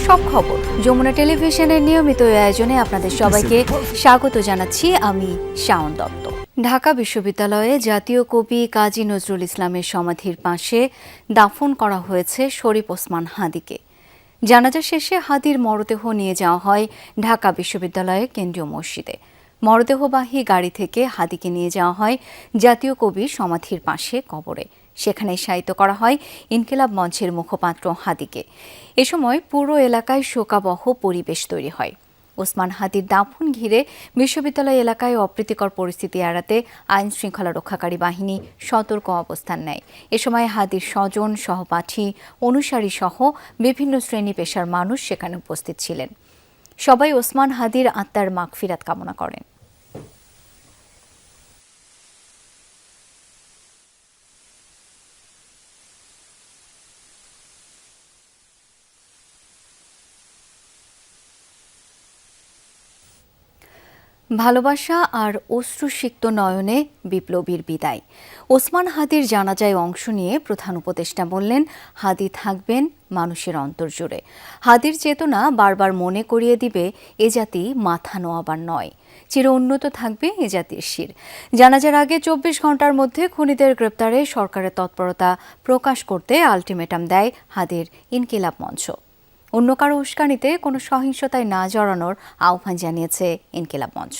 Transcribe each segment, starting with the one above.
সব খবর যমুনা টেলিভিশনের নিয়মিত আয়োজনে আপনাদের সবাইকে স্বাগত জানাচ্ছি। আমি শাওন দত্ত। ঢাকা বিশ্ববিদ্যালয়ে জাতীয় কবি কাজী নজরুল ইসলামের সমাধির পাশে দাফন করা হয়েছে শরীফ ওসমান হাদীকে। জানাজা শেষে হাদীর মরদেহ নিয়ে যাওয়া হয় ঢাকা বিশ্ববিদ্যালয়ের কেন্দ্রীয় মসজিদে। মরদেহবাহী গাড়ি থেকে হাদীকে নিয়ে যাওয়া হয় জাতীয় কবির সমাধির পাশে কবরে। সেখানে শায়িত করা হয় ইনকিলাব মঞ্চের মুখপাত্র হাদীকে। এ সময় পুরো এলাকায় শোকাবহ পরিবেশ তৈরি হয়। ওসমান হাদীর দাফন ঘিরে বিশ্ববিদ্যালয় এলাকায় অপ্রীতিকর পরিস্থিতি এড়াতে আইন শৃঙ্খলা রক্ষাকারী বাহিনী সতর্ক অবস্থান নেয়। এ সময় হাদীর স্বজন, সহপাঠী, অনুসারী সহ বিভিন্ন শ্রেণী পেশার মানুষ সেখানে উপস্থিত ছিলেন। সবাই ওসমান হাদীর আত্মার মাগফিরাত কামনা করেন। ভালোবাসা আর অশ্রুসিক্ত নয়নে বিপ্লবীর বিদায়। ওসমান হাদীর জানাজায় অংশ নিয়ে প্রধান উপদেষ্টা বললেন, হাদী থাকবেন মানুষের অন্তর জুড়ে। হাদীর চেতনা বারবার মনে করিয়ে দিবে এ জাতি মাথা নোয়াবার নয়, চির উন্নত থাকবে এ জাতির শির। জানাজার আগে ২৪ ঘন্টার মধ্যে খুনিদের গ্রেপ্তারে সরকারের তৎপরতা প্রকাশ করতে আলটিমেটাম দেয় হাদীর ইনকিলাব মঞ্চ। অন্য কারো উস্কানিতে কোনো সহিংসতায় না জড়ানোর আহ্বান জানিয়েছে ইনকিলাব মঞ্চ।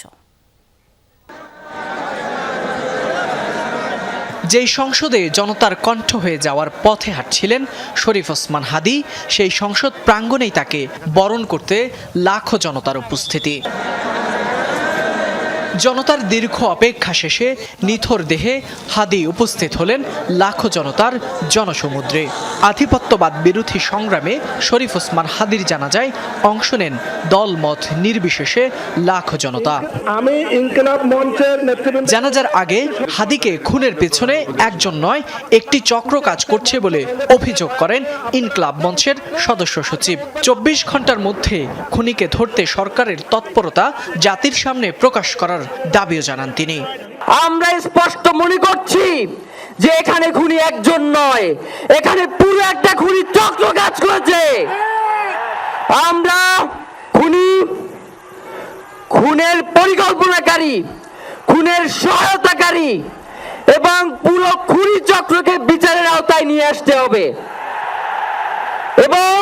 যেই সংসদে জনতার কণ্ঠ হয়ে যাওয়ার পথে হাঁটছিলেন শরীফ ওসমান হাদী, সেই সংসদ প্রাঙ্গণেই তাকে বরণ করতে লাখো জনতার উপস্থিতি। জনতার দীর্ঘ অপেক্ষা শেষে নিথর দেহে হাদী উপস্থিত হলেন লাখো জনতার জনসমুদ্রে। আধিপত্যবাদ বিরোধী সংগ্রামে শরীফ ওসমান হাদীর জানাজায় অংশ নেন দলমত নির্বিশেষে লাখো জনতা। আমি ইনকিলাব মঞ্চের নেতৃবৃন্দ জানাজার আগে হাদীকে খুনের পেছনে একজন নয়, একটি চক্র কাজ করছে বলে অভিযোগ করেন ইনকিলাব মঞ্চের সদস্য সচিব। ২৪ ঘন্টার মধ্যে খুনিকে ধরতে সরকারের তৎপরতা জাতির সামনে প্রকাশ করার দাবিও জানান তিনি। আমরা স্পষ্ট মনে করছি যে এখানে খুনি একজন নয়, এখানে পুরো একটা খুনি চক্র কাজ করেছে। আমরা খুনের পরিকল্পনাকারী, খুনের সহায়তাকারী এবং পুরো খুনি চক্রকে বিচারের আওতায় নিয়ে আসতে হবে এবং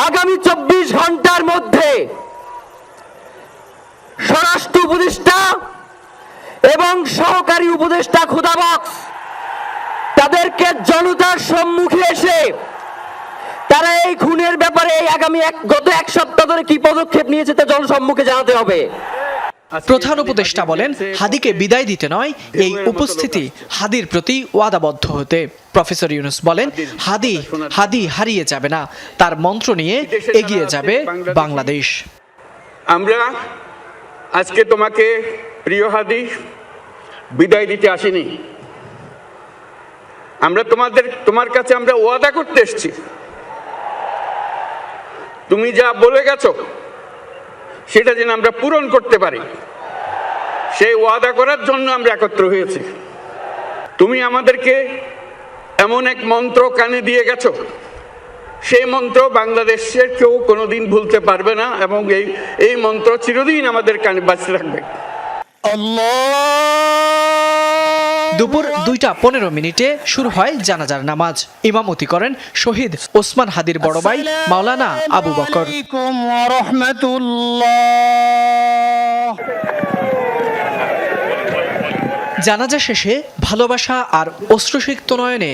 আগামী ২৪ ঘন্টার মধ্যে স্বরাষ্ট্র উপদেষ্টা এবং সহকারী উপদেষ্টা খোদাবক্স তাদেরকে জনতার সম্মুখে এসে তারা এই খুনের ব্যাপারে গত এক সপ্তাহ ধরে কি পদক্ষেপ নিয়েছে তা জনসম্মুখে জানাতে হবে। প্রধান উপদেষ্টা বলেন, হাদীকে বিদায় দিতে নয়, এই উপস্থিতি হাদীর প্রতি ওয়াদাবদ্ধ হতে। প্রফেসর ইউনূস বলেন, হাদী হারিয়ে যাবে না, তার মন্ত্র নিয়ে এগিয়ে যাবে বাংলাদেশ। আমরা আজকে তোমাকে প্রিয় হাদী বিদায় দিতে আসিনি। আমরা তোমার কাছে আমরা ওয়াদা করতে এসেছি। তুমি যা বলে গেছো সেটা যেন আমরা পূরণ করতে পারি, সেই ওয়াদা করার জন্য আমরা একত্র হয়েছি। তুমি আমাদেরকে এমন এক মন্ত্র কানে দিয়ে গেছো, সেই মন্ত্র বাংলাদেশের কেউ কোনোদিন ভুলতে পারবে না এবং এই মন্ত্র চিরদিন আমাদের কানে বাঁচতে থাকবে। দুপুর ২টা ১৫ শুরু হয় জানাজার নামাজ। ইমামতি করেন শহীদ ওসমান হাদীর বড় ভাই মাওলানা আবু বকর। জানাজা শেষে ভালোবাসা আর অশ্রুসিক্ত নয়নে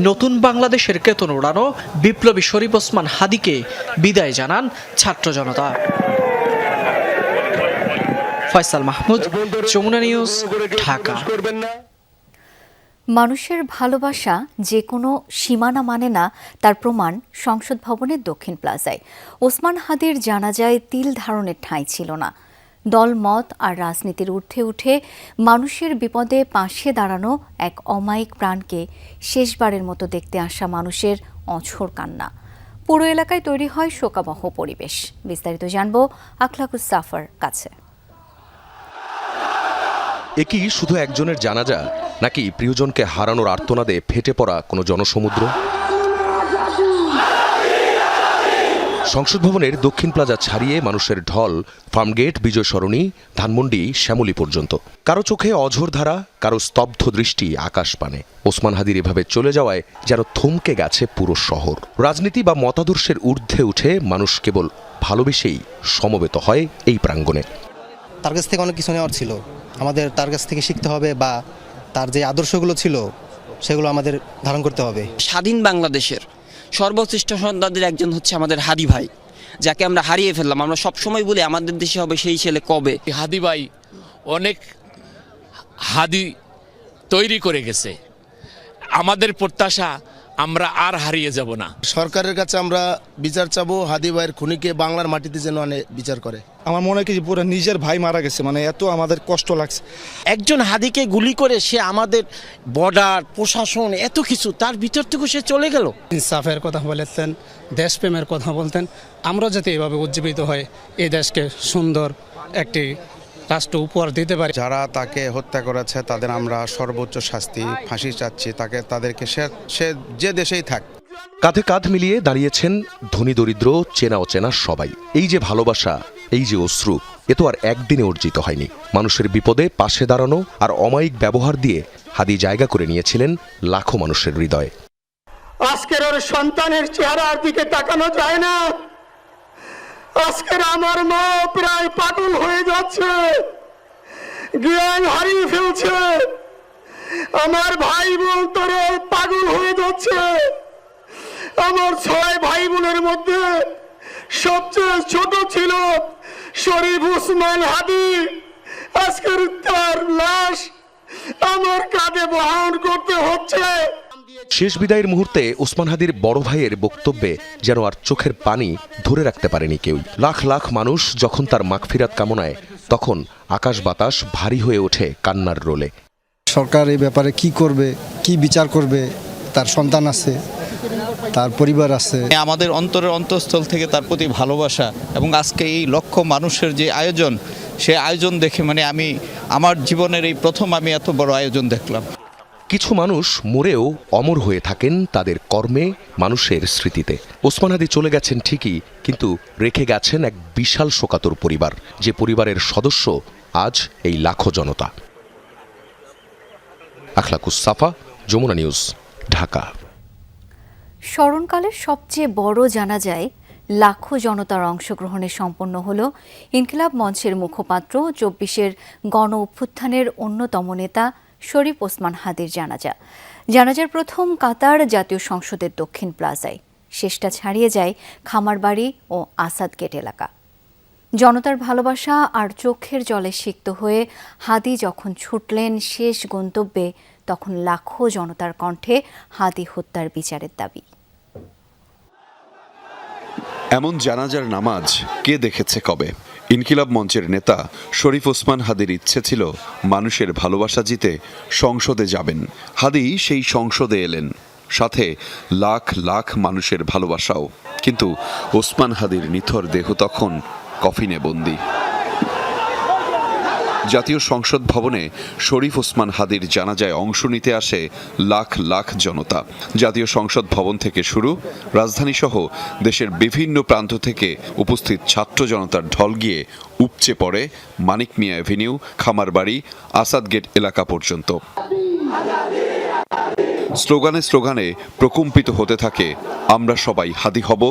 নতুন বাংলাদেশের কেতন ওড়ানো বিপ্লবী শরীফ ওসমান হাদীকে বিদায় জানান ছাত্র জনতা। ফয়সাল মাহমুদ, যমুনা নিউজ, ঢাকা। মানুষের ভালোবাসা যে কোনো সীমানা মানে না, তার প্রমাণ সংসদ ভবনের দক্ষিণ প্লাজায়। ওসমান হাদীর জানাজায় তিল ধারণের ঠাঁই ছিল না। দলমত আর রাজনীতির ঊর্ধ্বে উঠে মানুষের বিপদে পাশে দাঁড়ানো এক অমায়িক প্রাণকে শেষবারের মতো দেখতে আসা মানুষের অঝোর কান্না। পুরো এলাকায় তৈরি হয় শোকাবহ পরিবেশ। বিস্তারিত জানবো আখলাকুস সাফার কাছে। এ কি শুধু একজনের জানাজা, নাকি প্রিয়জনকে হারানোর আর্তনাদে ফেটে পড়া কোনো জনসমুদ্র? সংসদ ভবনের দক্ষিণ প্লাজা ছাড়িয়ে মানুষের ঢল ফার্মগেট, বিজয় সরণি, ধানমন্ডি, শ্যামলী পর্যন্ত। কারো চোখে অঝোর ধারা, কারো স্তব্ধ দৃষ্টি আকাশ পানে। ওসমান হাদির এভাবে চলে যাওয়ায় যেন থমকে গেছে পুরো শহর। রাজনীতি বা মতাদর্শের ঊর্ধ্বে উঠে মানুষ কেবল ভালোবেসেই সমবেত হয় এই প্রাঙ্গণে। তার কাছ থেকে অনেক কিছু নেওয়ার ছিল, আমাদের তার কাছ থেকে শিখতে হবে, বা তার যে আদর্শগুলো ছিল সেগুলো আমাদের ধারণ করতে হবে। স্বাধীন বাংলাদেশের সর্বশ্রেষ্ঠ সন্তানদের একজন হচ্ছে আমাদের হাদি ভাই, যাকে আমরা হারিয়ে ফেললাম। আমরা সবসময় বলি আমাদের দেশে হবে সেই ছেলে কবে। হাদি ভাই অনেক হাদি তৈরি করে গেছে, আমাদের প্রত্যাশা আমরা আর হারিয়ে যাব না। সরকারের কাছে আমরা বিচার চাবো, হাদি ভাইয়ের খুনিকে বাংলার মাটিতে যেন বিচার করে। আমার মনে হয় কি পুরো নিজের ভাই মারা গেছে, মানে এত আমাদের কষ্ট লাগছে। একজন হাদিকে গুলি করে সে আমাদের বর্ডার, প্রশাসন, এত কিছু তার ভিতর থেকে সে চলে গেল। ইনসাফের কথা বলেছেন, দেশপ্রেমের কথা বলতেন। আমরা যাতে এভাবে উজ্জীবিত হয়, এই দেশকে সুন্দর একটি রাষ্ট্র উপহার দিতে পারি। যারা তাকে হত্যা করেছে তাদের আমরা সর্বোচ্চ শাস্তি, ফাঁসি চাচ্ছি। তাদেরকে সে যে দেশেই থাক। কাঁধে কাঁধ মিলিয়ে দাঁড়িয়েছেন ধনী দরিদ্র, চেনা অচেনা সবাই। এই যে ভালোবাসা, এই যে অশ্রু, এ তো আর একদিনে অর্জিত হয়নি। মানুষের বিপদে পাশে দাঁড়ানো আর অমায়িক ব্যবহার দিয়ে হাদি জায়গা করে নিয়েছিলেন লাখো মানুষের হৃদয়ে। আজকের ওর সন্তানের চেহারার দিকে তাকানো যায় না। আজকের আমার মা প্রায় পাগল হয়ে যাচ্ছে, জ্ঞান হারিয়ে ফেলছে। আমার ভাই বোন তোরা পাগল হয়ে যাচ্ছে। আমার 6 ভাই বোনের মধ্যে সবচেয়ে ছোট ছিল শরীফ ওসমান হাদি। আজকের তার লাশ আমার কাঁধে বহন করতে হচ্ছে। শেষ বিদায়ের মুহূর্তে ওসমান হাদির বড় ভাইয়ের বক্তব্যে যেন আর চোখের পানি ধরে রাখতে পারেনি কেউ। লাখ লাখ মানুষ যখন তার মাগফিরাত কামনায়, তখন আকাশ বাতাস ভারী হয়ে ওঠে কান্নার রোলে। সরকার এই ব্যাপারে কি করবে, কি বিচার করবে? তার সন্তান আছে, তার পরিবার আছে। আমাদের অন্তরের অন্তঃস্থল থেকে তার প্রতি ভালোবাসা এবং আজকে এই লক্ষ মানুষের যে আয়োজন, সে আয়োজন দেখে আমি আমার জীবনের এই প্রথম আমি এত বড় আয়োজন দেখলাম। কিছু মানুষ মরেও অমর হয়ে থাকেন তাদের কর্মে, মানুষের স্মৃতিতে। ওসমান হাদি চলে গেছেন ঠিকই, কিন্তু রেখে গেছেন এক বিশাল শোকাতুর পরিবার, যে পরিবারের সদস্য আজ এই লাখো জনতা। আখলাকুস সাফা, যমুনা নিউজ, ঢাকা। স্মরণকালের সবচেয়ে বড় জানাজায় লাখো জনতার অংশগ্রহণে সম্পন্ন হল ইনকিলাব মঞ্চের মুখপাত্র 24-এর গণ অভ্যুত্থানের অন্যতম নেতা শরীফ ওসমান হাদির জানাজার প্রথম কাতার জাতীয় সংসদের দক্ষিণ প্লাজায়, শেষটা ছাড়িয়ে যায় খামারবাড়ি ও আসাদ গেট এলাকা। জনতার ভালোবাসা আর চোখের জলে সিক্ত হয়ে হাদি যখন ছুটলেন শেষ গন্তব্যে, তখন লাখো জনতার কণ্ঠে হাদি হত্যার বিচারের দাবি। এমন জানাজার নামাজ কে দেখেছে কবে? ইনকিলাব মঞ্চের নেতা শরীফ ওসমান হাদির ইচ্ছে ছিল মানুষের ভালোবাসা জিতে সংসদে যাবেন। হাদি সেই সংসদে এলেন, সাথে লাখ লাখ মানুষের ভালোবাসাও। কিন্তু ওসমান হাদির নিথর দেহ তখন কফিনে বন্দী। জাতীয় সংসদ ভবনে শরীফ ওসমান হাদির জানাজায় অংশ নিতে আসে লাখ লাখ জনতা। জাতীয় সংসদ ভবন থেকে শুরু, রাজধানীসহ দেশের বিভিন্ন প্রান্ত থেকে উপস্থিত ছাত্র জনতার ঢল গিয়ে উপচে পড়ে মানিক মিয়া অ্যাভিনিউ, খামারবাড়ি, আসাদ গেট এলাকা পর্যন্ত। স্লোগানে স্লোগানে প্রকম্পিত হতে থাকে, আমরা সবাই হাদি হব,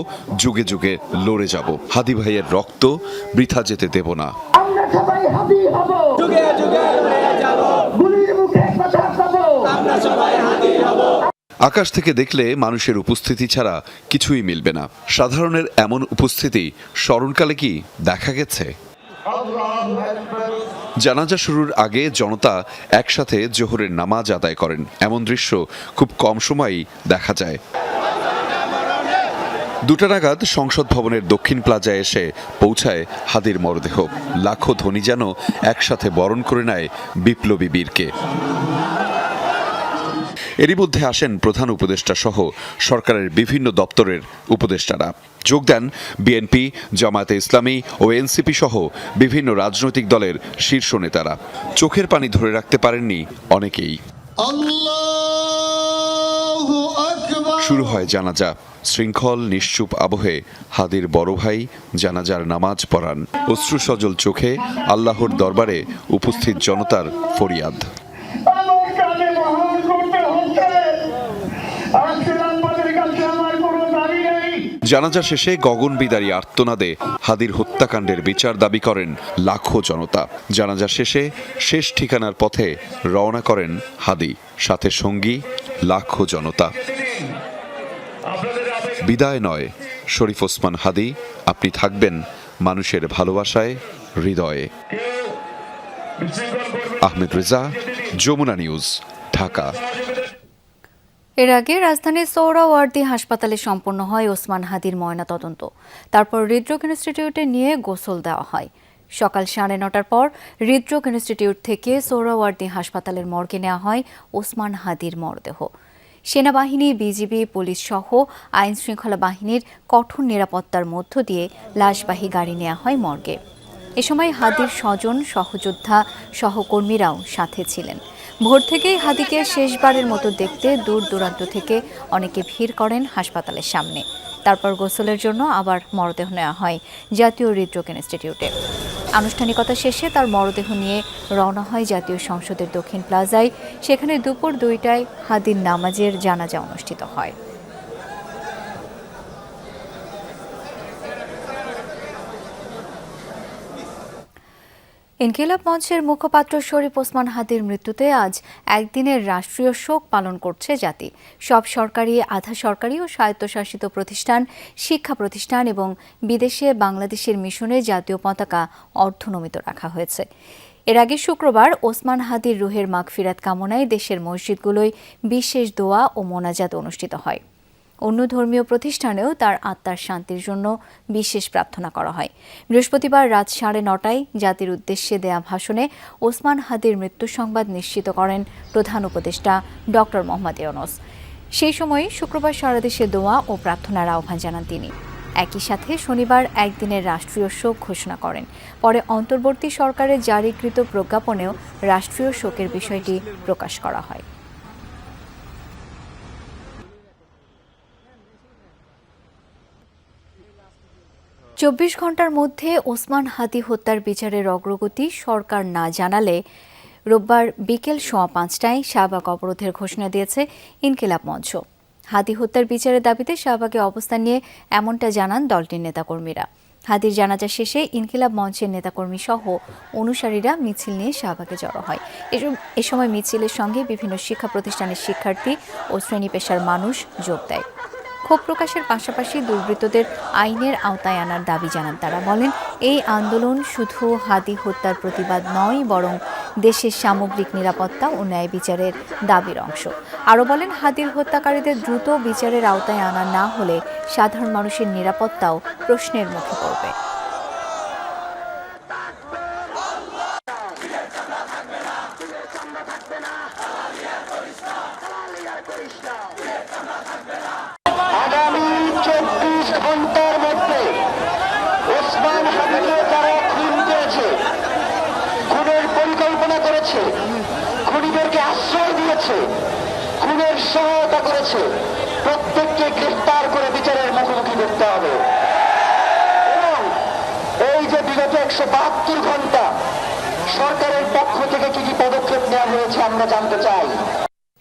যুগে যুগে লড়ে যাব, হাদি ভাইয়ের রক্ত বৃথা যেতে দেব না। আকাশ থেকে দেখলে মানুষের উপস্থিতি ছাড়া কিছুই মিলবে না। সাধারণের এমন উপস্থিতি স্মরণকালে কি দেখা গেছে? জানাজা শুরুর আগে জনতা একসাথে জোহরের নামাজ আদায় করেন, এমন দৃশ্য খুব কম সময়ই দেখা যায়। 2টা নাগাদ সংসদ ভবনের দক্ষিণ প্লাজায় এসে পৌঁছায় হাদির মরদেহ। লাখো ধনী যেন একসাথে বরণ করে নেয় বিপ্লবী বীরকে। এরই মধ্যে আসেন প্রধান উপদেষ্টা সহ সরকারের বিভিন্ন দপ্তরের উপদেষ্টারা। যোগ দেন বিএনপি, জামায়াতে ইসলামী ও এনসিপি সহ বিভিন্ন রাজনৈতিক দলের শীর্ষ নেতারা। চোখের পানি ধরে রাখতে পারেননি অনেকেই। শুরু হয় জানাজা। শৃঙ্খল নিশ্চুপ আবহে হাদির বড় ভাই জানাজার নামাজ পড়ান। অশ্রুসজল চোখে আল্লাহর দরবারে উপস্থিত জনতার ফরিয়াদ। জানাজা শেষে গগনবিদারী আর্তনাদে হাদির হত্যাকাণ্ডের বিচার দাবি করেন লাখো জনতা। জানাজা শেষে শেষ ঠিকানার পথে রওনা করেন হাদি, সাথে সঙ্গী লাখো জনতা। বিদায় নয় শরীফ ওসমান হাদি, আপনি থাকবেন মানুষের ভালোবাসায়, হৃদয়ে। আহমেদ রেজা, যমুনা নিউজ, ঢাকা। এর আগে রাজধানীর সোহরাওয়ার্দী হাসপাতালে সম্পন্ন হয় ওসমান হাদির ময়নাতদন্ত। তারপর হৃদরোগ ইনস্টিটিউটে নিয়ে গোসল দেওয়া হয়। সকাল 9:30টার পর হৃদরোগ ইনস্টিটিউট থেকে সোহরাওয়ার্দী হাসপাতালের মর্গে নেওয়া হয় ওসমান হাদির মরদেহ। সেনাবাহিনী, বিজিবি, পুলিশ সহ আইন শৃঙ্খলা বাহিনীর কঠোর নিরাপত্তার মধ্য দিয়ে লাশবাহী গাড়ি নেওয়া হয় মর্গে। এ সময় হাদির স্বজন, সহযোদ্ধা, সহকর্মীরাও সাথে ছিলেন। ভোর থেকেই হাদিকে শেষবারের মতো দেখতে দূর দূরান্ত থেকে অনেকে ভিড় করেন হাসপাতালের সামনে। তারপর গোসলের জন্য আবার মরদেহ নেওয়া হয় জাতীয় হৃদরোগ ইনস্টিটিউটে। আনুষ্ঠানিকতা শেষে তার মরদেহ নিয়ে রওনা হয় জাতীয় সংসদের দক্ষিণ প্লাজায়। সেখানে দুপুর 2টায় হাদির নামাজের জানাজা অনুষ্ঠিত হয়। ইনকিলাব মঞ্চের মুখপাত্র শরীফ ওসমান হাদির মৃত্যুতে আজ একদিনের রাষ্ট্রীয় শোক পালন করছে জাতি। সব সরকারি, আধা সরকারি ও স্বায়ত্তশাসিত প্রতিষ্ঠান, শিক্ষা প্রতিষ্ঠান এবং বিদেশে বাংলাদেশের মিশনে জাতীয় পতাকা অর্ধনমিত রাখা হয়েছে। এর আগে শুক্রবার ওসমান হাদির রুহের মাগফিরাত কামনায় দেশের মসজিদগুলোয় বিশেষ দোয়া ও মোনাজাত অনুষ্ঠিত হয়। অন্য ধর্মীয় প্রতিষ্ঠানেও তার আত্মার শান্তির জন্য বিশেষ প্রার্থনা করা হয়। বৃহস্পতিবার রাত 9:30টায় জাতির উদ্দেশ্যে দেয়া ভাষণে ওসমান হাদির মৃত্যু সংবাদ নিশ্চিত করেন প্রধান উপদেষ্টা ডক্টর মোহাম্মদ ইউনূস। সেই সময় শুক্রবার সারা দেশে দোয়া ও প্রার্থনার আহ্বান জানান তিনি। একই সাথে শনিবার একদিনের রাষ্ট্রীয় শোক ঘোষণা করেন। পরে অন্তর্বর্তী সরকারের জারিকৃত প্রজ্ঞাপনেও রাষ্ট্রীয় শোকের বিষয়টি প্রকাশ করা হয়। চব্বিশ ঘণ্টার মধ্যে ওসমান হাদি হত্যার বিচারের অগ্রগতি সরকার না জানালে রোববার বিকেল 5:15টায় শাহবাগ অবরোধের ঘোষণা দিয়েছে ইনকিলাব মঞ্চ। হাদি হত্যার বিচারের দাবিতে শাহবাগে অবস্থান নিয়ে এমনটা জানান দলটির নেতাকর্মীরা। হাদির জানাজা শেষে ইনকিলাব মঞ্চের নেতাকর্মী সহ অনুসারীরা মিছিল নিয়ে শাহবাগে জড়ো হয়। এ সময় মিছিলের সঙ্গে বিভিন্ন শিক্ষা প্রতিষ্ঠানের শিক্ষার্থী ও শ্রেণী পেশার মানুষ যোগ দেয়। ক্ষোভ প্রকাশের পাশাপাশি দুর্বৃত্তদের আইনের আওতায় আনার দাবি জানান তারা। বলেন, এই আন্দোলন শুধু হাদি হত্যার প্রতিবাদ নয়, বরং দেশের সামগ্রিক নিরাপত্তা ও ন্যায় বিচারের দাবির অংশ। আরও বলেন, হাদির হত্যাকারীদের দ্রুত বিচারের আওতায় আনা না হলে সাধারণ মানুষের নিরাপত্তাও প্রশ্নের মুখে পড়বে। আগামী 24 ঘন্টার মধ্যে ওসমান হাদিকে যারা খুন করেছে, খুনের পরিকল্পনা করেছে, খুনিদেরকে আশ্রয় দিয়েছে, খুনের সহায়তা করেছে, প্রত্যেককে গ্রেফতার করে বিচারের মুখোমুখি করতে হবে। এবং এই যে বিগত 172 ঘন্টা সরকারের পক্ষ থেকে কি কি পদক্ষেপ নেওয়া হয়েছে আমরা জানতে চাই।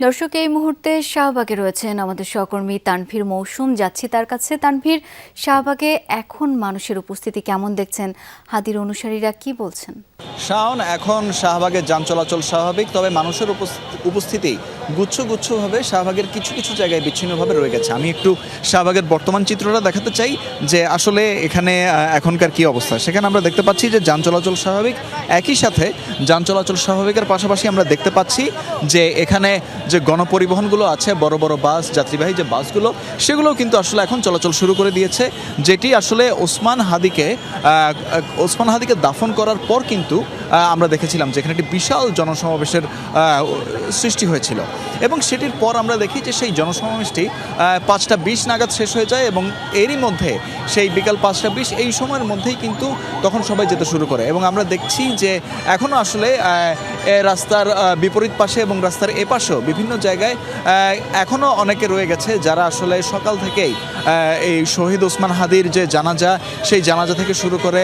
দর্শক, এই মুহূর্তে শাহবাগে রয়েছেন আমাদের সহকর্মী তানভীর মৌসুম। যাচ্ছি তার কাছে। তানভীর, শাহবাগে এখন মানুষের উপস্থিতি কেমন দেখছেন? হাদির অনুসারীরা কি বলছেন? শাওন, এখন শাহবাগের যান চলাচল স্বাভাবিক, তবে মানুষের উপস্থিতি গুচ্ছভাবে শাহবাগের কিছু কিছু জায়গায় বিচ্ছিন্নভাবে রয়ে গেছে। আমি একটু শাহবাগের বর্তমান চিত্রটা দেখাতে চাই যে আসলে এখানে এখনকার কি অবস্থা। সেখানে আমরা দেখতে পাচ্ছি যে যান চলাচল স্বাভাবিক, একই সাথে যান চলাচল স্বাভাবিকের পাশাপাশি আমরা দেখতে পাচ্ছি যে এখানে যে গণপরিবহনগুলো আছে, বড় বড় বাস, যাত্রীবাহী যে বাসগুলো, সেগুলোও কিন্তু আসলে এখন চলাচল শুরু করে দিয়েছে, যেটি আসলে ওসমান হাদিকে দাফন করার পর কিন্তু আমরা দেখেছিলাম যেখানে একটি বিশাল জনসমাবেশের সৃষ্টি হয়েছিল। এবং সেটির পর আমরা দেখি যে সেই জনসমাবেশটি 5:20 নাগাদ শেষ হয়ে যায় এবং এরই মধ্যে সেই বিকাল 5:20 এই সময়ের মধ্যেই কিন্তু তখন সবাই যেতে শুরু করে এবং আমরা দেখছি যে এখনও আসলে রাস্তার বিপরীত পাশে এবং রাস্তার এপাশেও বিভিন্ন জায়গায় এখনও অনেকে রয়ে গেছে যারা আসলে সকাল থেকেই এই শহীদ ওসমান হাদির যে জানাজা সেই জানাজা থেকে শুরু করে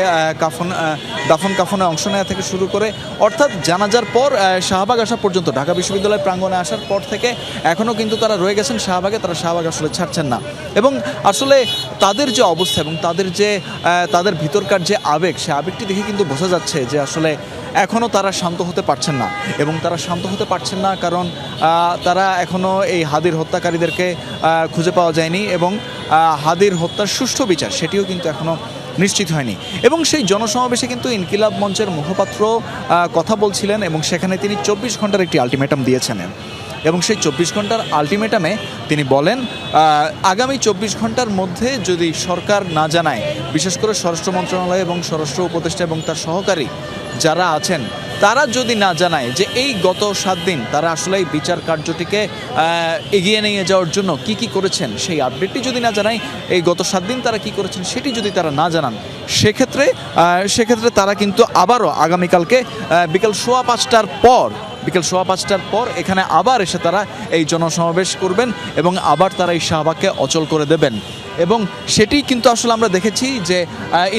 দাফন কাফনে অংশ নেওয়া থেকে শুরু করে অর্থাৎ জানাজার পর শাহবাগ আসা পর্যন্ত ঢাকা বিশ্ববিদ্যালয় প্রাঙ্গণে আসার পর থেকে এখনও কিন্তু তারা রয়ে গেছেন শাহবাগে, তারা শাহবাগ আসলে ছাড়ছেন না এবং আসলে তাদের যে অবস্থা এবং তাদের ভিতরকার যে আবেগ, সে আবেগটি দেখে কিন্তু বোঝা যাচ্ছে যে আসলে এখনও তারা শান্ত হতে পারছেন না এবং তারা শান্ত হতে পারছেন না কারণ তারা এখনও এই হাদির হত্যাকারীদেরকে খুঁজে পাওয়া যায়নি এবং হাদির হত্যার সুষ্ঠু বিচার সেটিও কিন্তু এখনও নিশ্চিত হয়নি এবং সেই জনসমাবেশে কিন্তু ইনকিলাব মঞ্চের মুখপাত্র কথা বলছিলেন এবং সেখানে তিনি 24 ঘন্টার একটি আলটিমেটাম দিয়েছেন এবং সেই 24 ঘন্টার আলটিমেটামে তিনি বলেন আগামী 24 ঘন্টার মধ্যে যদি সরকার না জানায়, বিশেষ করে স্বরাষ্ট্র মন্ত্রণালয় এবং স্বরাষ্ট্র উপদেষ্টা এবং তার সহকারী যারা আছেন তারা যদি না জানায় যে এই গত 7 দিন তারা আসলে এই বিচার কার্যটিকে এগিয়ে নিয়ে যাওয়ার জন্য কি কি করেছেন সেই আপডেটটি যদি না জানায়, এই গত 7 দিন তারা কি করেছেন সেটি যদি তারা না জানান, সেক্ষেত্রে তারা কিন্তু আবারও আগামীকালকে বিকেল 5:15টার পর এখানে আবার এসে তারা এই জনসমাবেশ করবেন এবং আবার তারা এই শাহবাগকে অচল করে দেবেন এবং সেটি কিন্তু আসলে আমরা দেখেছি যে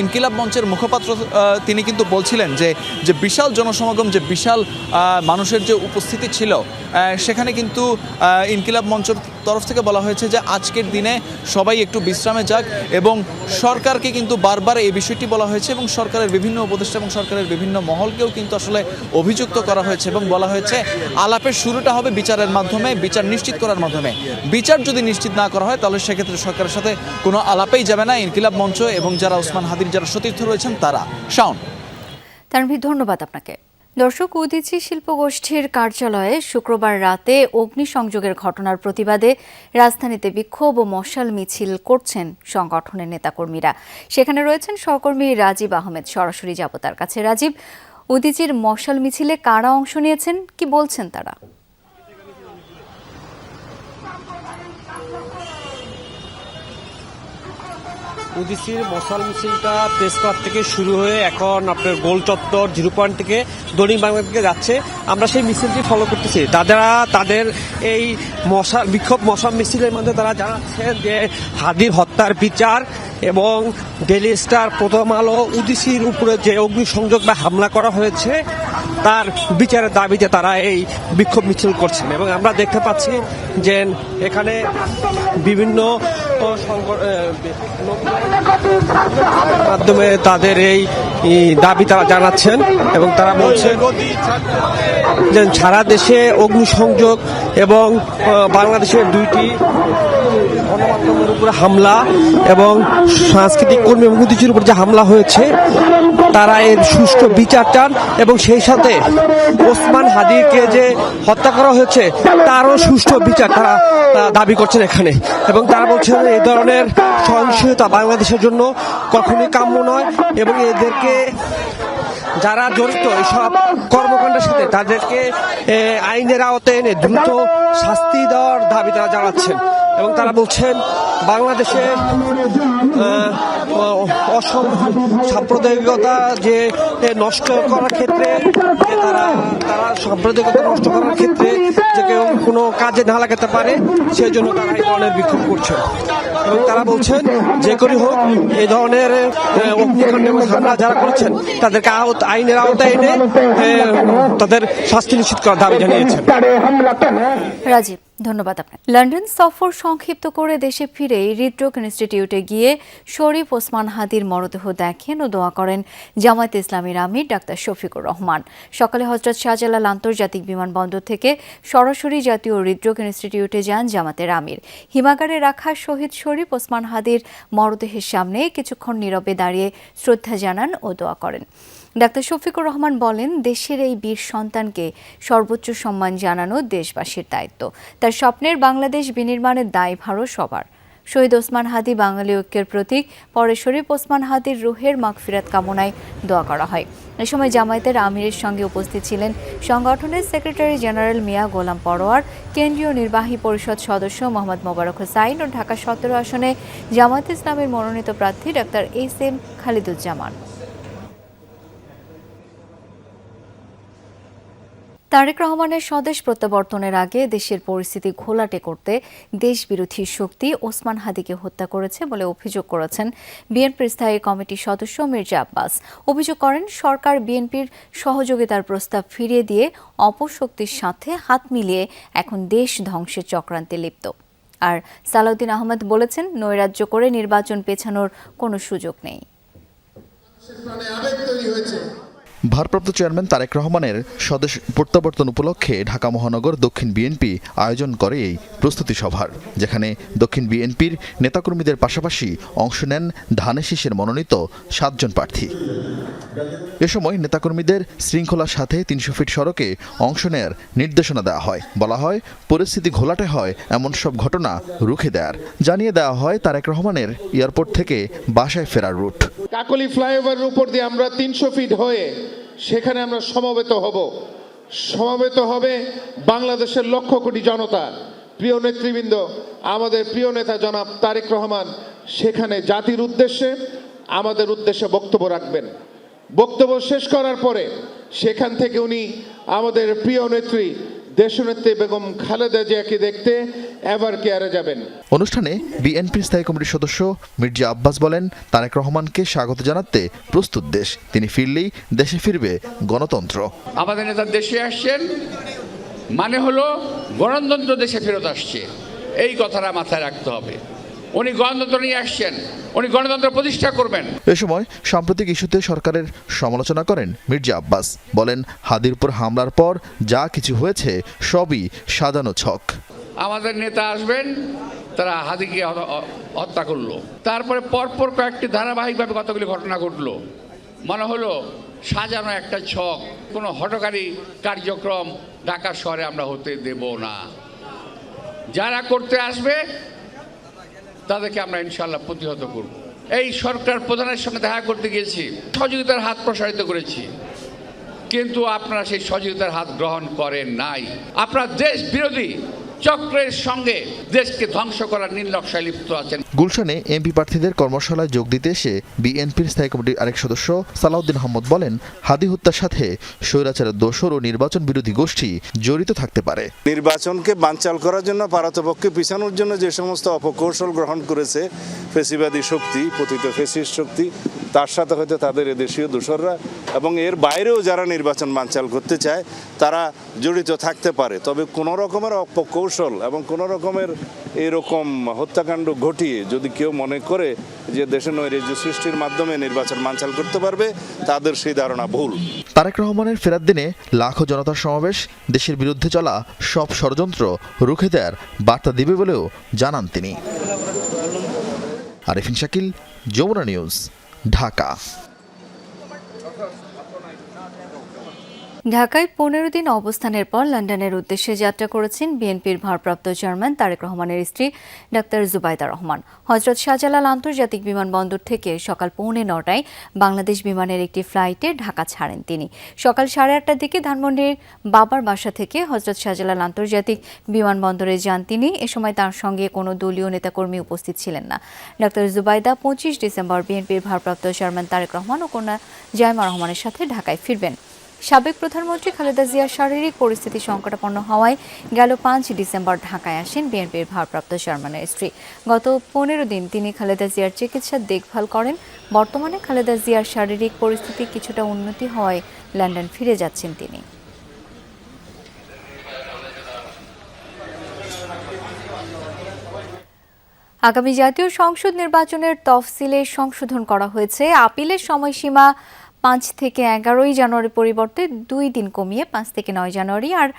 ইনকিলাব মঞ্চের মুখপাত্র তিনি কিন্তু বলছিলেন যে বিশাল জনসমাগম, যে বিশাল মানুষের যে উপস্থিতি ছিল সেখানে কিন্তু ইনকিলাব মঞ্চের তরফ থেকে বলা হয়েছে যে আজকের দিনে সবাই একটু বিশ্রামে যাক এবং সরকারকে কিন্তু বারবার এই বিষয়টি বলা হয়েছে এবং সরকারের বিভিন্ন উপদেষ্টা এবং সরকারের বিভিন্ন মহলকেও কিন্তু আসলে অভিযুক্ত করা হয়েছে এবং বলা হয়েছে আলাপের শুরুটা হবে বিচারের মাধ্যমে, বিচার নিশ্চিত করার মাধ্যমে। বিচার যদি নিশ্চিত না করা হয় তাহলে সেক্ষেত্রে সরকারের সাথে কোনো আলাপেই যাবে না ইনকিলাব মঞ্চ এবং যারা ওসমান হাদির যারা সতীর্থ রয়েছেন তারা। শাওন। তানভীর, ধন্যবাদ আপনাকে। দর্শক, উদীচী শিল্পগোষ্ঠীর কার্যালয়ে শুক্রবার রাতে অগ্নিসংযোগের ঘটনার প্রতিবাদে রাজধানীতে বিক্ষোভ ও মশাল মিছিল করছেন সংগঠনের নেতাকর্মীরা। সেখানে রয়েছেন সহকর্মী রাজীব আহমেদ, সরাসরি যাব তার কাছে। রাজীব, উদীচীর মশাল মিছিলে কারা অংশ নিয়েছেন, কি বলছেন তারা? উদীচীর মশাল মিছিলটা প্রেস ক্লাব থেকে শুরু হয়ে এখন আপনার গোল চত্বর, জিরো পয়েন্ট থেকে দৈনিক বাংলা থেকে যাচ্ছে। আমরা সেই মিছিলটি ফলো করতেছি। তাদের এই বিক্ষোভ মশাল মিছিলের মধ্যে তারা জানাচ্ছেন যে হাদির হত্যার বিচার এবং ডেইলি স্টার, প্রথম আলো, উদীচীর উপরে যে অগ্নিসংযোগ বা হামলা করা হয়েছে তার বিচারের দাবিতে তারা এই বিক্ষোভ মিছিল করছেন এবং আমরা দেখতে পাচ্ছি যে এখানে বিভিন্ন মাধ্যমে তাদের এই দাবি তারা জানাচ্ছেন এবং তারা বলছেন যে সারা দেশে অগ্নিসংযোগ এবং বাংলাদেশের 2টি গণমাধ্যমের উপরে হামলা এবং সাংস্কৃতিক কর্মী এবং উদীচীর উপর যে হামলা হয়েছে তারা এর সুষ্ঠু বিচার চান এবং সেই সাথে ওসমান হাদিকে যে হত্যা করা হয়েছে তারও সুষ্ঠু বিচার তারা দাবি করছেন এখানে এবং তারা বলছেন এই ধরনের সহিংসতা বাংলাদেশের জন্য কখনোই কাম্য নয় এবং এদেরকে যারা জড়িত এইসব কর্মকাণ্ডের সাথে তাদেরকে আইনের আওতায় এনে দ্রুত শাস্তি দেওয়ার দাবি তারা জানাচ্ছেন এবং তারা বলছেন বাংলাদেশে সাম্প্রদায়িকতা যে নষ্ট করার ক্ষেত্রে তারা সাম্প্রদায়িকতা নষ্ট করার ক্ষেত্রে যে কেউ কোনো কাজে না লাগাতে পারে সেই জন্য তারা এই ধরনের বিক্ষোভ করছে এবং তারা বলছেন যে করেই হোক এই ধরনের অগ্নিকাণ্ড এবং হামলা যারা করছেন তাদেরকে আইনের আওতায় এনে তাদের শাস্তি নিশ্চিত করার দাবি জানিয়েছেন। রাজীব, ধন্যবাদ আপনাকে। লন্ডন সফর সংক্ষিপ্ত করে দেশে ফিরে হৃদরোগ ইনস্টিটিউটে গিয়ে শরীফ ওসমান হাদির মরদেহ দেখেন ও দোয়া করেন জামায়াতে ইসলামীর আমির ডাক্তার শফিকুর রহমান। সকালে হযরত শাহজালাল আন্তর্জাতিক বিমানবন্দর থেকে সরাসরি জাতীয় হৃদরোগ ইনস্টিটিউটে যান জামাতের আমির। হিমাগারে রাখা শহীদ শরীফ ওসমান হাদির মরদেহের সামনে কিছুক্ষণ নীরবে দাঁড়িয়ে শ্রদ্ধা জানান ও দোয়া করেন। ডাক্তার শফিকুর রহমান বলেন, দেশের এই বীর সন্তানকে সর্বোচ্চ সম্মান জানানো দেশবাসীর দায়িত্ব। তার স্বপ্নের বাংলাদেশ বিনির্মাণের দায়ভারও সবার। শহীদ ওসমান হাদি বাঙালি ঐক্যের প্রতীক। পরে শরীফ ওসমান হাদির রুহের মাগফিরাত কামনায় দোয়া করা হয়। এ সময় জামায়াতের আমিরের সঙ্গে উপস্থিত ছিলেন সংগঠনের সেক্রেটারি জেনারেল মিয়া গোলাম পরোয়ার, কেন্দ্রীয় নির্বাহী পরিষদ সদস্য মোহাম্মদ মোবারক হোসাইন ও ঢাকা 17 আসনে জামায়াত ইসলামের মনোনীত প্রার্থী ডাক্তার এস.এম. খালিদুজ্জামান। তারেক রহমানের স্বদেশ প্রত্যাবর্তনের আগে দেশের পরিস্থিতি ঘোলাটে করতে দেশবিরোধী শক্তি ওসমান হাদিকে হত্যা করেছে বলে অভিযোগ করেছেন বিএনপির স্থায়ী কমিটির সদস্য মির্জা আব্বাস। অভিযোগ করেন সরকার বিএনপির সহযোগিতার প্রস্তাব ফিরিয়ে দিয়ে অপশক্তির সাথে হাত মিলিয়ে এখন দেশ ধ্বংসের চক্রান্তে লিপ্ত। আর সালাউদ্দিন আহমেদ বলেছেন, নৈরাজ্য করে নির্বাচন পেছানোর কোনো সুযোগ নেই। ভারপ্রাপ্ত চেয়ারম্যান তারেক রহমানের স্বদেশ প্রত্যাবর্তন উপলক্ষে ঢাকা মহানগর দক্ষিণ বিএনপি আয়োজন করে এই প্রস্তুতি সভার, যেখানে দক্ষিণ বিএনপির নেতাকর্মীদের পাশাপাশি অংশ নেন ধানের শীষের মনোনীত 7 জন প্রার্থী। এ সময় নেতাকর্মীদের শৃঙ্খলার সাথে 300 ফিট সড়কে অংশ নেয়ার নির্দেশনা দেওয়া হয়। বলা হয়, পরিস্থিতি ঘোলাটে হয় এমন সব ঘটনা রুখে দেওয়ার। জানিয়ে দেওয়া হয় তারেক রহমানের এয়ারপোর্ট থেকে বাসায় ফেরার রুট। কাকলী ফ্লাইওভারের উপর দিয়ে আমরা 300 ফিট হয়ে সেখানে আমরা সমবেত হবে বাংলাদেশের লক্ষ কোটি জনতা। প্রিয় নেতৃবৃন্দ, আমাদের প্রিয় নেতা জনাব তারেক রহমান সেখানে জাতির উদ্দেশ্যে আমাদের উদ্দেশ্যে বক্তব্য রাখবেন। বক্তব্য শেষ করার পরে সেখান থেকে উনি আমাদের প্রিয় নেত্রী দেশনেত্রী বেগম খালেদা জিয়াকে দেখতে এভার কেয়ারে যাবেন। অনুষ্ঠানে বিএনপির স্থায়ী কমিটির সদস্য মির্জা আব্বাস বলেন, তারেক রহমানকে স্বাগত জানাতে প্রস্তুত দেশ। তিনি ফিরলেই দেশে ফিরবে গণতন্ত্র। আমাদের নেতা দেশে আসছেন মানে হলো গণতন্ত্র দেশে ফেরত আসছে, এই কথাটা মাথায় রাখতে হবে। উনি গণতন্ত্র নিয়ে আসছেন, উনি গণতন্ত্র প্রতিষ্ঠা করবেন। এ সময় সাম্প্রতিক ইস্যুতে সরকারের সমালোচনা করেন মির্জা আব্বাস। বলেন, হাদির উপর হামলার পর যা কিছু হয়েছে সবই সাজানো ছক। আমাদের নেতা আসবেন, তারা হাদিকে হত্যা করলো, তারপরে পরপর কয়েকটি ধারাবাহিকভাবে কতগুলি ঘটনা ঘটলো। মনে হলো সাজানো একটা ছক। কোনো হঠকারী কার্যক্রম ঢাকা শহরে আমরা হতে দেব না। যারা করতে আসবে তাদেরকে আমরা ইনশাল্লাহ প্রতিহত করব। এই সরকার প্রধানের সঙ্গে দেখা করতে গিয়েছি, সহযোগিতার হাত প্রসারিত করেছি, কিন্তু আপনারা সেই সহযোগিতার হাত গ্রহণ করেন নাই। আপনারা দেশ বিরোধী চক্রের সঙ্গে দেশকে ধ্বংস করার নির্লক্ষ্যে লিপ্ত আছেন। গুলশানে এমপি প্রার্থীদের কর্মশালায় যোগ দিতে এসে বিএনপির স্থায়ী কমিটির আরেক সদস্য সালাউদ্দিন আহমেদ বলেন, হাদি হত্যার সাথে স্বৈরাচারের দোসর ও নির্বাচন বিরোধী গোষ্ঠী জড়িত থাকতে পারে। নির্বাচনকে বানচাল করার জন্য, পারতপক্ষে পিছানোর জন্য যে সমস্ত অপকৌশল গ্রহণ করেছে ফেসিবাদী শক্তি, পতিত ফেসিস্ট শক্তি, তার সাথে হয়তো তাদের দেশীয় দোসররা এবং এর বাইরেও যারা নির্বাচন বানচাল করতে চায় তারা জড়িত থাকতে পারে। তবে কোনো রকমের অপকৌশল এবং কোনো রকমের এরকম হত্যাকাণ্ড ঘটিয়ে যদি কেউ মনে করে যে দেশে নৈরাজ্য সৃষ্টির মাধ্যমে নির্বাচন বানচাল করতে পারবে, তাদের সেই ধারণা ভুল। তারেক রহমানের ফেরার দিনে লাখো জনতার সমাবেশ দেশের বিরুদ্ধে চলা সব ষড়যন্ত্র রুখে দেওয়ার বার্তা দিবে বলেও জানান তিনি। আরিফিন শাকিল, যমুনা নিউজ, ঢাকা। ঢাকায় 15 দিন অবস্থানের পর লন্ডনের উদ্দেশ্যে যাত্রা করেছেন বিএনপির ভারপ্রাপ্ত চেয়ারম্যান তারেক রহমানের স্ত্রী ডাক্তার জুবাইদা রহমান। হযরত শাহজালাল আন্তর্জাতিক বিমানবন্দর থেকে সকাল 9:45টায় বাংলাদেশ বিমানের একটি ফ্লাইটে ঢাকা ছাড়েন তিনি। সকাল 8:30টার দিকে ধানমন্ডির বাবার বাসা থেকে হযরত শাহজালাল আন্তর্জাতিক বিমানবন্দরে যান তিনি। এ সময় তার সঙ্গে কোনো দলীয় নেতাকর্মী উপস্থিত ছিলেন না। ডাক্তার জুবাইদা 25 ডিসেম্বর বিএনপির ভারপ্রাপ্ত চেয়ারম্যান তারেক রহমান ও কন্যা জাইমা রহমানের সাথে ঢাকায় ফিরবেন। সাবেক প্রধানমন্ত্রী খালেদা জিয়ার শারীরিক পরিস্থিতি সংকটাপন্ন হওয়ায় গেল 5 ডিসেম্বর ঢাকায় আসেন বিএনপির ভারপ্রাপ্ত চেয়ারম্যানের স্ত্রী। গত 15 দিন তিনি খালেদা জিয়ার চিকিৎসার দেখভাল করেন। বর্তমানে খালেদা জিয়ার শারীরিক পরিস্থিতি কিছুটা উন্নতি হওয়ায় লন্ডন ফিরে যাচ্ছেন তিনি। আগামী জাতীয় সংসদ নির্বাচনের তফসিলে সংশোধন করা হয়েছে। আপিলের সময়সীমা 5 থেকে 11 জানুয়ারি পরিবর্তে 2 দিন কমিয়ে 5 থেকে 9 জানুয়ারি, আর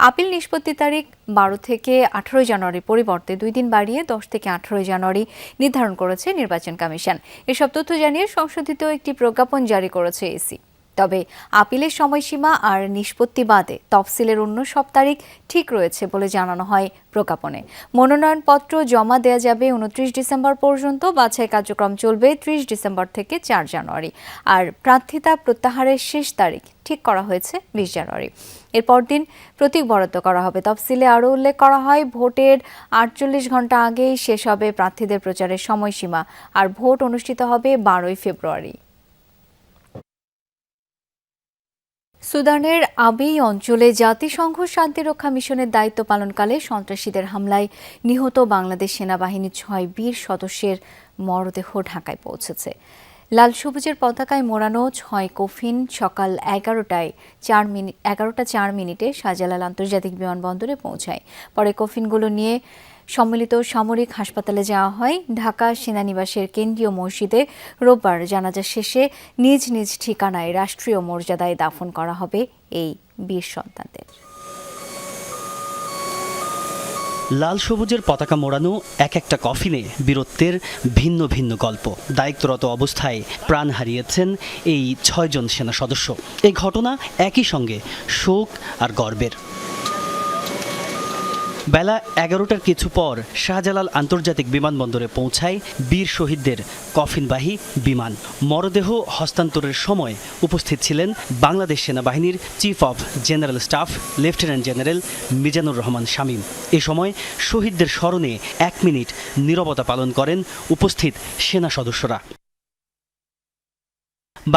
আপিল নিষ্পত্তি তারিখ 12 থেকে 18 জানুয়ারি পরিবর্তে 2 দিন বাড়িয়ে 10 থেকে 18 জানুয়ারি নির্ধারণ করেছে নির্বাচন কমিশন। এসব তথ্য জানিয়ে সংশোধিত একটি প্রজ্ঞাপন জারি করেছে ইসি। তবে আপিলের সময়সীমা আর নিষ্পত্তি বাদে তফসিলের অন্য সব তারিখ ঠিক রয়েছে বলে জানানো হয় প্রজ্ঞাপনে। মনোনয়নপত্র জমা দেওয়া যাবে 29 ডিসেম্বর পর্যন্ত। বাছাই কার্যক্রম চলবে 30 ডিসেম্বর থেকে 4 জানুয়ারি। আর প্রার্থিতা প্রত্যাহারের শেষ তারিখ ঠিক করা হয়েছে 20 জানুয়ারি। এরপর দিন প্রতীক বরাদ্দ করা হবে। তফসিলে আরও উল্লেখ করা হয়, ভোটের 48 ঘন্টা আগেই শেষ হবে প্রার্থীদের প্রচারের সময়সীমা, আর ভোট অনুষ্ঠিত হবে 12 ফেব্রুয়ারি। সুদানের আবেই অঞ্চলে জাতিসংঘ শান্তিরক্ষা মিশনের দায়িত্ব পালনকালে সন্ত্রাসীদের হামলায় নিহত বাংলাদেশ সেনাবাহিনীর 6 বীর সদস্যের মরদেহ ঢাকায় পৌঁছেছে। লাল সবুজের পতাকায় মোড়ানো 6 কফিন সকাল 11টা 4 মিনিটে শাহজালাল আন্তর্জাতিক বিমানবন্দরে পৌঁছায়। পরে কফিনগুলো নিয়ে সম্মিলিত সামরিক হাসপাতালে যাওয়া হয়। ঢাকা সেনানিবাসের কেন্দ্রীয় মসজিদে রোববার জানাজা শেষে নিজ নিজ ঠিকানায় রাষ্ট্রীয় মর্যাদায় দাফন করা হবে এই বীর সন্তানদের। লাল সবুজের পতাকা মোড়ানো এক একটা কফিনে বীরত্বের ভিন্ন ভিন্ন গল্প। দায়িত্বরত অবস্থায় প্রাণ হারিয়েছেন এই 6 জন সেনা সদস্য। এই ঘটনা একই সঙ্গে শোক আর গর্বের। বেলা 11টার কিছু পর শাহজালাল আন্তর্জাতিক বিমানবন্দরে পৌঁছায় বীর শহীদদের কফিনবাহী বিমান। মরদেহ হস্তান্তরের সময় উপস্থিত ছিলেন বাংলাদেশ সেনাবাহিনীর chief of general staff lieutenant general Mizanur Rahman Shamim. এ সময় শহীদদের স্মরণে 1 মিনিট নীরবতা পালন করেন উপস্থিত সেনা সদস্যরা।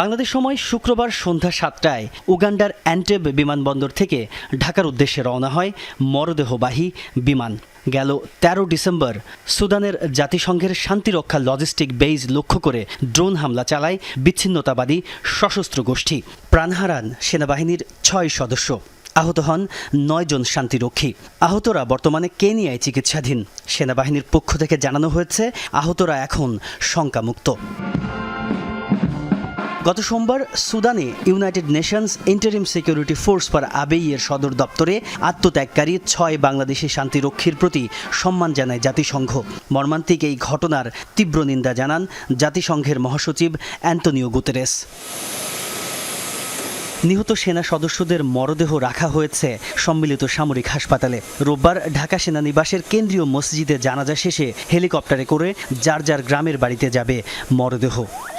বাংলাদেশ সময় শুক্রবার সন্ধ্যা 7টায় উগান্ডার অ্যান্টেব বিমানবন্দর থেকে ঢাকার উদ্দেশ্যে রওনা হয় মরদেহবাহী বিমান। গেল 13 ডিসেম্বর সুদানের জাতিসংঘের শান্তিরক্ষা লজিস্টিক বেইজ লক্ষ্য করে ড্রোন হামলা চালায় বিচ্ছিন্নতাবাদী সশস্ত্র গোষ্ঠী। প্রাণ হারান সেনাবাহিনীর 6 সদস্য। আহত হন 9 জন শান্তিরক্ষী। আহতরা বর্তমানে কেনিয়ায় চিকিৎসাধীন। সেনাবাহিনীর পক্ষ থেকে জানানো হয়েছে আহতরা এখন শঙ্কামুক্ত। গত সোমবার সুদানে United Nations Interim Security Force for আবেইয়ের সদর দপ্তরে আত্মত্যাগকারী 6 বাংলাদেশি শান্তিরক্ষীর প্রতি সম্মান জানায় জাতিসংঘ। মর্মান্তিক এই ঘটনার তীব্র নিন্দা জানান জাতিসংঘের মহাসচিব অ্যান্টনিও গুতেরেস। নিহত সেনা সদস্যদের মরদেহ রাখা হয়েছে সম্মিলিত সামরিক হাসপাতালে। রোববার ঢাকা সেনানিবাসের কেন্দ্রীয় মসজিদে জানাজা শেষে হেলিকপ্টারে করে যার যার গ্রামের বাড়িতে যাবে মরদেহ।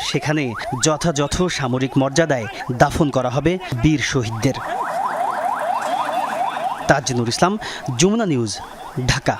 সেখানে যথাযথ সামরিক মর্যাদায় দাফন করা হবে বীর শহীদদের। তাজনুর ইসলাম, যমুনা নিউজ, ঢাকা।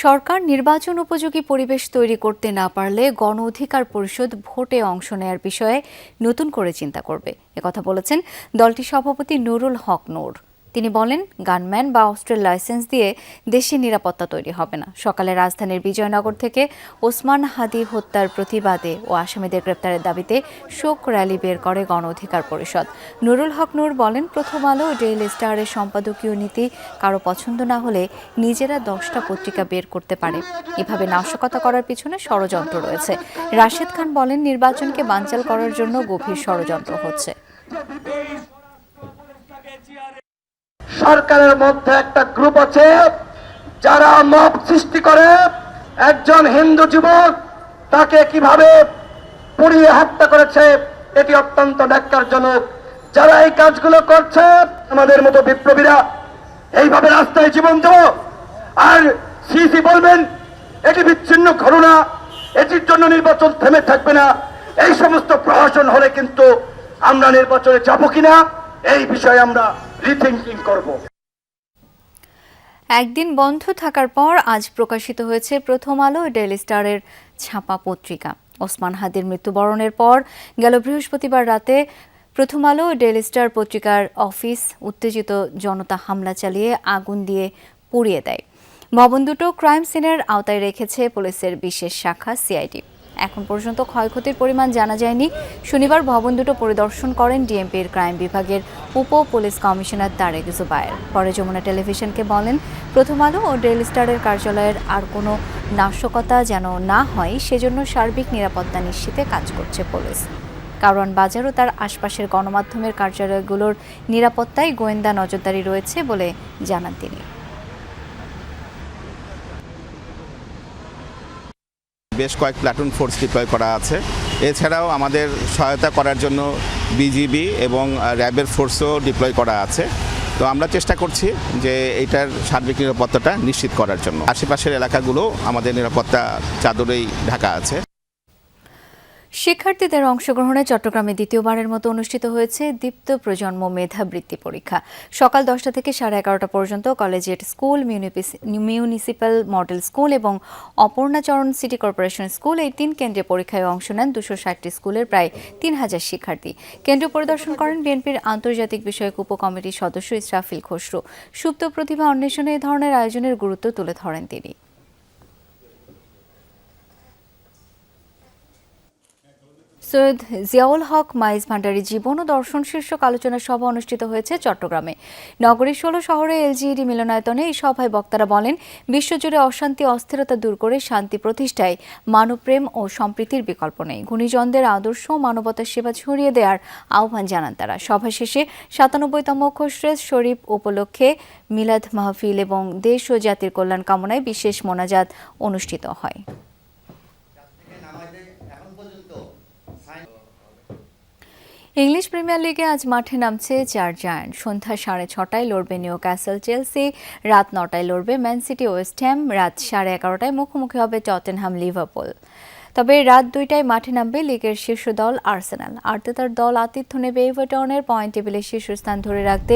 সরকার নির্বাচন উপযোগী পরিবেশ তৈরি করতে না পারলে গণ অধিকার পরিষদ ভোটে অংশ নেয়ার বিষয়ে নতুন করে চিন্তা করবে, একথা বলেছেন দলটির সভাপতি নুরুল হক নূর। তিনি বলেন, গানম্যান বা অস্ত্রের লাইসেন্স দিয়ে দেশে নিরাপত্তা তৈরি হবে না। সকালে রাজধানীর বিজয়নগর থেকে ওসমান হাদি হত্যার প্রতিবাদে ও আসামিদের গ্রেপ্তারের দাবিতে শোক র্যালি বের করে গণ অধিকার পরিষদ। নুরুল হক নূর বলেন, প্রথম আলো, ডেইলি স্টারের সম্পাদকীয় নীতি কারো পছন্দ না হলে নিজেরা 10টা পত্রিকা বের করতে পারে। এভাবে নাশকতা করার পিছনে ষড়যন্ত্র রয়েছে। রাশেদ খান বলেন, নির্বাচনকে বানচাল করার জন্য গভীর ষড়যন্ত্র হচ্ছে। সরকারের মধ্যে একটা গ্রুপ আছে যারা মব সৃষ্টি করে। একজন হিন্দু যুবক তাকে কিভাবে পুড়িয়ে হত্যা করেছে, এটি অত্যন্ত ন্যাক্কারজনক। যারা এই কাজগুলো করছে, আমাদের মতো বিপ্লবীরা এইভাবে রাস্তায় জীবন দেব আর সিসি বলবেন এটি বিচ্ছিন্ন ঘটনা, এটির জন্য নির্বাচন থেমে থাকবে না। এই সমস্ত প্রহসন হলে কিন্তু আমরা নির্বাচনে যাব কিনা এই বিষয়ে আমরা রিথিঙ্কিং করব। একদিন বন্ধ থাকার পর আজ প্রকাশিত হয়েছে প্রথম আলো ও ডেইলি স্টারের ছাপা পত্রিকা। ওসমান হাদির মৃত্যুবরণের পর গেল বৃহস্পতিবার রাতে প্রথম আলো ও ডেইলি স্টার পত্রিকার অফিস উত্তেজিত জনতা হামলা চালিয়ে আগুন দিয়ে পুড়িয়ে দেয়। ভবন দুটো ক্রাইম সিনের আওতায় রেখেছে পুলিশের বিশেষ শাখা সিআইডি। এখন পর্যন্ত ক্ষয়ক্ষতির পরিমাণ জানা যায়নি। শনিবার ভবন দুটো পরিদর্শন করেন ডিএমপির ক্রাইম বিভাগের উপ পুলিশ কমিশনার তারেক জুবায়ের। পরে যমুনা টেলিভিশনকে বলেন, প্রথম আলো ও ডেইলি স্টারের কার্যালয়ের আর কোনো নাশকতা যেন না হয় সেজন্য সার্বিক নিরাপত্তা নিশ্চিতে কাজ করছে পুলিশ। কারওয়ান বাজার ও তার আশপাশের গণমাধ্যমের কার্যালয়গুলোর নিরাপত্তায় গোয়েন্দা নজরদারি রয়েছে বলে জানান তিনি। বেশ কয়েক প্ল্যাটুন ফোর্স ডিপ্লয় করা আছে। এছাড়াও আমাদের সহায়তা করার জন্য বিজিবি এবং র্যাবের ফোর্সও ডিপ্লয় করা আছে। তো আমরা চেষ্টা করছি যে এটার সার্বিক নিরাপত্তাটা নিশ্চিত করার জন্য। আশেপাশের এলাকাগুলো আমাদের নিরাপত্তা চাদরেই ঢাকা আছে। শিক্ষার্থীদের অংশগ্রহণে চট্টগ্রামে দ্বিতীয়বারের মতো অনুষ্ঠিত হয়েছে দীপ্ত প্রজন্ম মেধাবৃত্তি পরীক্ষা। সকাল 10টা থেকে 11:30 পর্যন্ত collegiate school, municipal model school এবং অপর্ণাচরণ সিটি কর্পোরেশন স্কুল এই 3 কেন্দ্রে পরীক্ষায় অংশ নেন 260টি স্কুলের প্রায় 3000 শিক্ষার্থী। কেন্দ্র পরিদর্শন করেন বিএনপির আন্তর্জাতিক বিষয়ক উপকমিটির সদস্য ইসরাফিল খসরু। সুপ্ত প্রতিভা অন্বেষণে এ ধরনের আয়োজনের গুরুত্ব তুলে ধরেন তিনি। সৈয়দ জিয়াউল হক মাইজ ভান্ডারীর জীবন ও দর্শন শীর্ষক আলোচনা সভা অনুষ্ঠিত হয়েছে চট্টগ্রামে। নগরীর 16 শহরে এলজিইডি মিলনায়তনে এই সভায় বক্তারা বলেন, বিশ্বজুড়ে অশান্তি অস্থিরতা দূর করে শান্তি প্রতিষ্ঠায় মানবপ্রেম ও সম্প্রীতির বিকল্প নেই। গুণীজনদের আদর্শ ও মানবতার সেবা ছড়িয়ে দেওয়ার আহ্বান জানান তারা। সভা শেষে 97তম খসরুল শরীফ উপলক্ষে মিলাদ মাহফিল এবং দেশ ও জাতির কল্যাণ কামনায় বিশেষ মোনাজাত অনুষ্ঠিত হয়। ইংলিশ প্রিমিয়ার লিগে আজ মাঠে নামছে 4 জায়ান্ট। সন্ধ্যা 6:30টায় লড়বে নিউক্যাসল চেলসি, রাত 9টায় লড়বে ম্যান সিটি ওয়েস্ট হ্যাম, রাত 11:30টায় মুখোমুখি হবে টটেনহাম লিভারপুল। তবে রাত 2টায় মাঠে নামবে লিগের শীর্ষ দল আর্সেনাল। আর্তেতার দল আতিথ্য নেবে এভারটনের। পয়েন্ট টেবিলে শীর্ষস্থান ধরে রাখতে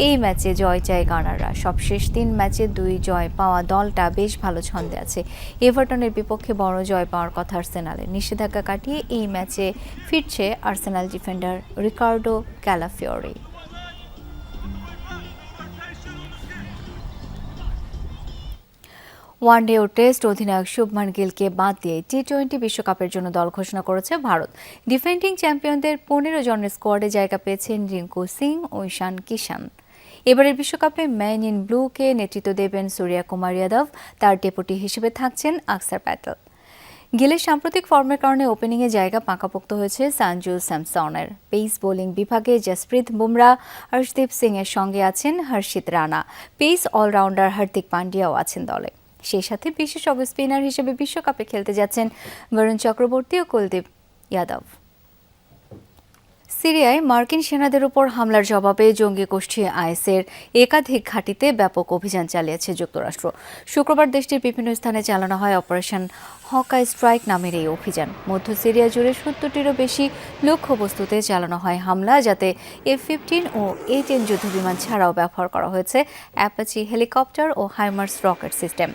এই ম্যাচে জয় চায় গানাররা। সবশেষ 3 ম্যাচে 2 জয় পাওয়া দলটা বেশ ভালো ছন্দে আছে। এভারটনের বিপক্ষে বড় জয় পাওয়ার কথা আর্সেনালের। নিষেধাজ্ঞা কাটিয়ে এই ম্যাচে ফিরছে আর্সেনাল ডিফেন্ডার রিকার্ডো ক্যালাফিওরি। ওয়ানডে ও টেস্ট অধিনায়ক শুভমান গিলকে বাদ দিয়ে টি-20 বিশ্বকাপের জন্য দল ঘোষণা করেছে ভারত। ডিফেন্ডিং চ্যাম্পিয়নদের 15 জনের স্কোয়াডে জায়গা পেয়েছেন রিঙ্কু সিং ও ঈশান কিষান। এবারের বিশ্বকাপে ম্যান ইন ব্লুকে নেতৃত্ব দেবেন সূর্যা কুমার যাদব, তার ডেপুটি হিসেবে থাকছেন আকসার প্যাটেল। গিলের সাম্প্রতিক ফর্মের কারণে ওপেনিংয়ে জায়গা পাকাপোক্ত হয়েছে সঞ্জু স্যামসনের। পেস বোলিং বিভাগে জসপ্রীত বুমরা, হর্ষদীপ সিং এর সঙ্গে আছেন হর্ষিত রানা। পেস অলরাউন্ডার হার্দিক পান্ডিয়াও আছেন দলে। সেই সাথে বিশেষ অফ স্পিনার হিসেবে বিশ্বকাপে খেলতে যাচ্ছেন বরুণ চক্রবর্তী ও কুলদীপ যাদব। সিরিয়ায় মার্কিন সেনাদের উপর হামলার জবাবে জঙ্গি গোষ্ঠী আইএসের একাধিক ঘাঁটিতে ব্যাপক অভিযান চালিয়েছে যুক্তরাষ্ট্র। শুক্রবার দেশটির বিভিন্ন স্থানে চালানো হয় অপারেশন হকাই স্ট্রাইক নামের এই অভিযান। মধ্য সিরিয়া জুড়ে 70টিরও বেশি লক্ষ্যবস্তুতে চালানো হয় হামলা, যাতে F-15 ও A-10 যুদ্ধবিমান ছাড়াও ব্যবহার করা হয়েছে অ্যাপাচি হেলিকপ্টার ও হাইমার্স রকেট সিস্টেম।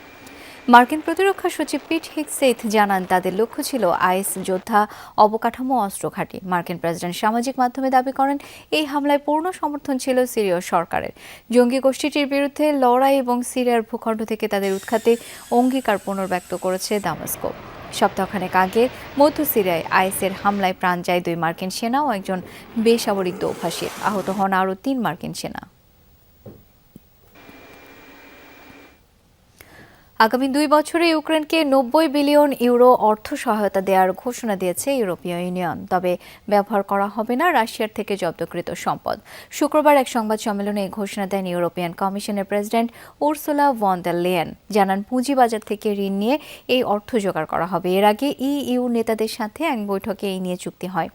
মার্কিন প্রতিরক্ষা সচিব পিট হেগসেথ জানান, তাদের লক্ষ্য ছিল আইএস যোদ্ধা, অবকাঠামো, অস্ত্র ঘাঁটি। মার্কিন প্রেসিডেন্ট সামাজিক মাধ্যমে দাবি করেন, এই হামলায় পূর্ণ সমর্থন ছিল সিরীয় সরকারের। জঙ্গি গোষ্ঠীটির বিরুদ্ধে লড়াই এবং সিরিয়ার ভূখণ্ড থেকে তাদের উৎখাতে অঙ্গীকার পুনর্ব্যক্ত করেছে দামেস্কো। সপ্তাহখানেক আগে মধ্য সিরিয়ায় আইএসের হামলায় প্রাণ যায় 2 মার্কিন সেনা ও একজন বেসামরিক দৌভাষী। আহত হন আরও 3 মার্কিন সেনা। আগামী 2 বছরে ইউক্রেনকে 90 বিলিয়ন ইউরো অর্থ সহায়তা দেওয়ার ঘোষণা দিয়েছে ইউরোপীয় ইউনিয়ন। তবে ব্যবহার করা হবে না রাশিয়ার থেকে জব্দকৃত সম্পদ। শুক্রবার এক সংবাদ সম্মেলনে এই ঘোষণা দেন ইউরোপিয়ান কমিশনের president Ursula von der Leyen। জানান, পুঁজিবাজার থেকে ঋণ নিয়ে এই অর্থ জোগাড় করা হবে। এর আগে ইইউ নেতাদের সাথে এক বৈঠকে এই নিয়ে চুক্তি হয়।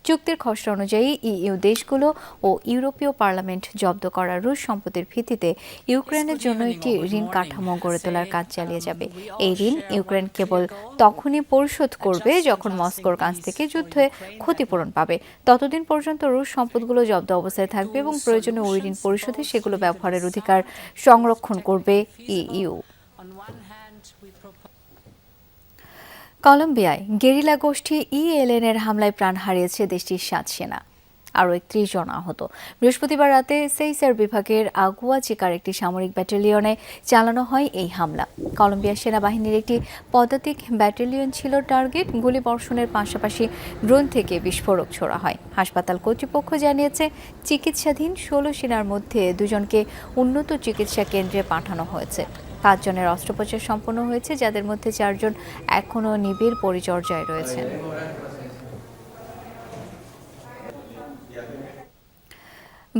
চুক্তির খসড়া অনুযায়ী ইইউ দেশগুলো ও ইউরোপীয় পার্লামেন্ট জব্দ করা রুশ সম্পত্তির ভিত্তিতে ইউক্রেনের জন্য একটি ঋণ কাঠামো গড়ে তোলার কাজ চালিয়ে যাবে। এই ঋণ ইউক্রেন কেবল তখনই পরিশোধ করবে যখন মস্কোর কাছ থেকে যুদ্ধে ক্ষতিপূরণ পাবে। ততদিন পর্যন্ত রুশ সম্পদগুলো জব্দ অবস্থায় থাকবে এবং প্রয়োজনে ওই ঋণ পরিশোধে সেগুলো ব্যবহারের অধিকার সংরক্ষণ করবে ইইউ। কলম্বিয়ায় গেরিলা গোষ্ঠী ELN-এর হামলায় প্রাণ হারিয়েছে দেশটির 7 সেনা, আরও 31 জন আহত। বৃহস্পতিবার রাতে সেইসার বিভাগের আগুয়া চিকার একটি সামরিক ব্যাটালিয়নে চালানো হয় এই হামলা। কলম্বিয়া সেনাবাহিনীর একটি পদাতিক ব্যাটালিয়ন ছিল টার্গেট। গুলি বর্ষণের পাশাপাশি ড্রোন থেকে বিস্ফোরক ছোড়া হয়। হাসপাতাল কর্তৃপক্ষ জানিয়েছে, চিকিৎসাধীন 16 সেনার মধ্যে 2 জনকে উন্নত চিকিৎসা কেন্দ্রে পাঠানো হয়েছে। 5 জনের অস্ত্রোপচার সম্পন্ন হয়েছে, যাদের মধ্যে 4 জন এখনও নিবিড় পরিচর্যায় রয়েছেন।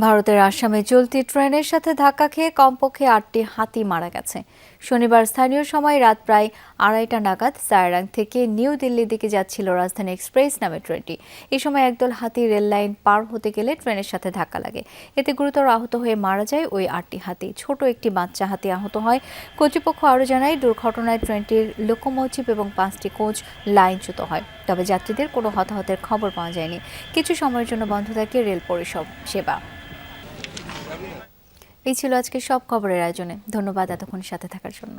ভারতের আসামে চলতি ট্রেনের সাথে ধাক্কা খেয়ে কমপক্ষে 8টি হাতি মারা গেছে। শনিবার স্থানীয় সময় রাত প্রায় 2:30 নাগাদ সায়ারাং থেকে নিউ দিল্লির দিকে যাচ্ছিল রাজধানী এক্সপ্রেস নামে ট্রেনটি। এই সময় একদল হাতি রেল লাইন পার হতে গেলে ট্রেনের সাথে ধাক্কা লাগে। এতে গুরুতর আহত হয়ে মারা যায় ওই 8টি হাতি। ছোট একটি বাচ্চা হাতি আহত হয়। কর্তৃপক্ষ আরও জানায়, দুর্ঘটনায় ট্রেনটির লোকোমোটিভ এবং 5টি কোচ লাইনচ্যুত হয়। তবে যাত্রীদের কোনো হতাহতের খবর পাওয়া যায়নি। কিছু সময়ের জন্য বন্ধ থাকে রেল পরিষেবা। এই ছিল আজকে সব খবরের আয়োজনে। ধন্যবাদ এতক্ষণ সাথে থাকার জন্য।